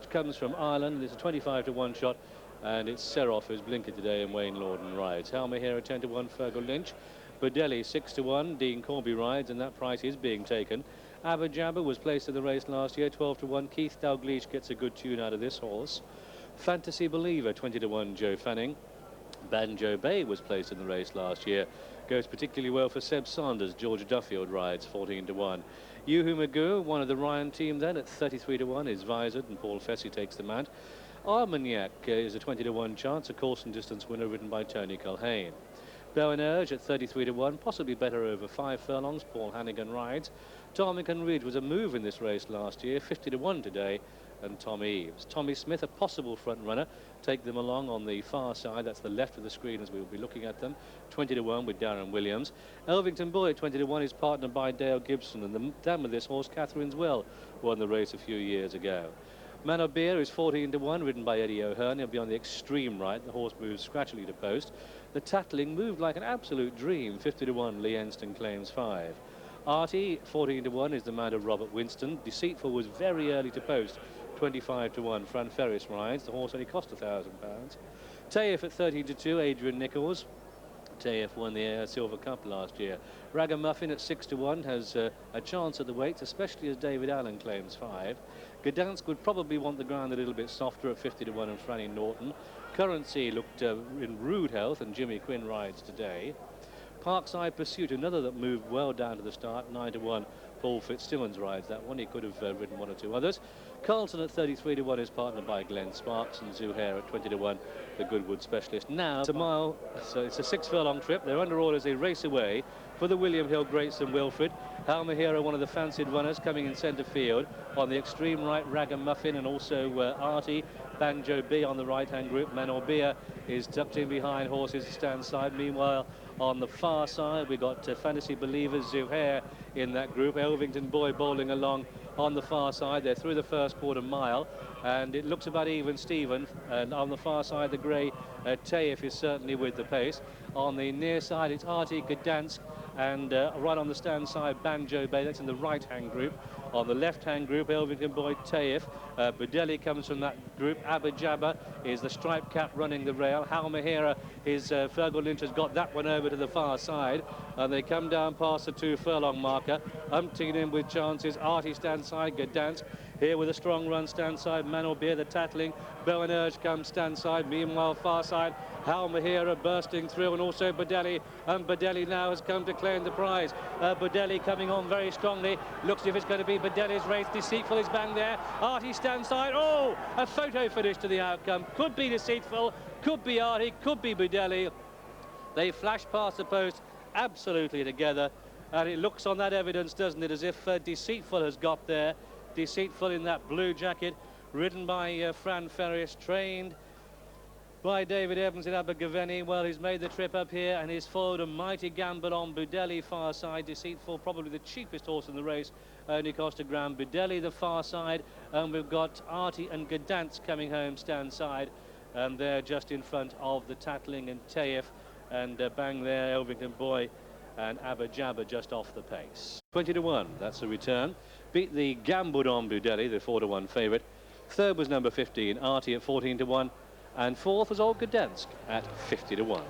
Comes from Ireland. It's a 25 to 1 shot, and it's Seraph who's blinkered today, and Wayne Lorden rides. Helmer here at 10 to 1, Fergal Lynch. Budelli 6 to 1, Dean Corby rides, and that price is being taken. Abba Jabba was placed in the race last year, 12 to 1. Keith Dalgleish gets a good tune out of this horse. Fantasy Believer 20 to 1, Joe Fanning. Banjo Bay was placed in the race last year. Goes particularly well for Seb Sanders. George Duffield rides 14 to 1. Yuhu Magoo, one of the Ryan team then at 33 to 1 is visored, and Paul Fessy takes the mount. Armagnac is a 20 to 1 chance, a course and distance winner ridden by Tony Culhane. Bowen Urge at 33 to 1, possibly better over 5 furlongs. Paul Hannigan rides. Tarmican Ridge was a move in this race last year, 50 to 1 today, and Tom Eaves. Tommy Smith, a possible front runner. Take them along on the far side, that's the left of the screen as we will be looking at them. 20 to 1 with Darren Williams. Elvington Boy at 20 to 1 is partnered by Dale Gibson, and the dam of this horse, Catherine's Well, won the race a few years ago. Man of Beer is 14 to 1, ridden by Eddie O'Hearn. He'll be on the extreme right. The horse moves scratchily to post. The Tattling moved like an absolute dream. 50 to 1, Lee Enston claims 5. Artie, 14 to 1, is the man of Robert Winston. Deceitful was very early to post. 25 to 1, Fran Ferris rides. The horse only cost £1,000. Taif at 13 to 2, Adrian Nichols. Taif won the Silver Cup last year. Ragamuffin at 6 to 1 has a chance at the weights, especially as David Allen claims 5. Gdansk would probably want the ground a little bit softer at 50 to 1, and Franny Norton. Currency looked in rude health, and Jimmy Quinn rides today. Parkside Pursuit, another that moved well down to the start, 9 to 1. Paul Fitzsimmons rides that one. He could have ridden one or two others. Carlton at 33 to 1 is partnered by Glenn Sparks, and Zuhair at 20 to 1, the Goodwood specialist. Now, it's a mile, so it's a 6 furlong trip. They're under orders. They race away for the William Hill Greats and Wilfrid. Halma Hero, one of the fancied runners, coming in centre field. On the extreme right, Ragamuffin, and also Artie. Banjo B on the right-hand group. Manorbia is tucked in behind horses to stand side. Meanwhile, on the far side, we've got Fantasy Believers, Zuhair in that group. Elvington Boy bowling along on the far side. They're through the first quarter mile, and it looks about even Steven. And on the far side, the grey Taif is certainly with the pace. On the near side, it's Artie, Gdansk, and right on the stand side, Banjo Bay. That's in the right-hand group. On the left-hand group, Elvington Boy, Taif. Budelli comes from that group. Abba Jabba is the striped cap running the rail. Halmahera, his Fergal Lynch has got that one over to the far side, and they come down past the 2 furlong marker. Umpteen in with chances. Artie stand side, Gdansk here with a strong run stand side. Manorbia, the Tattling. Bowen Urge comes stand side. Meanwhile, far side, Halmahera bursting through, and also Budelli. And Budelli now has come to claim the prize. Budelli coming on very strongly. Looks as if it's going to be Budelli's race. Deceitful is bang there. Artie stand side. Oh, a photo finish to the outcome. Could be Deceitful, could be Artie, could be Budelli. They flash past the post absolutely together, and it looks on that evidence, doesn't it, as if Deceitful has got there. Deceitful in that blue jacket, ridden by Fran Ferris, trained by David Evans in Abergavenny. Well, he's made the trip up here, and he's followed a mighty gambit on Budelli far side. Deceitful, probably the cheapest horse in the race, only cost £1,000. Budelli the far side, and we've got Artie and Gdansk coming home stand side, and they're just in front of the Tattling and Taif, and bang there, Elvington Boy and Abba Jabba just off the pace. 20 to 1, that's the return. Beat the gambled on Budelli, the 4 to 1 favourite. Third was number 15, Artie at 14 to 1. And fourth was old Gdansk at 50 to 1.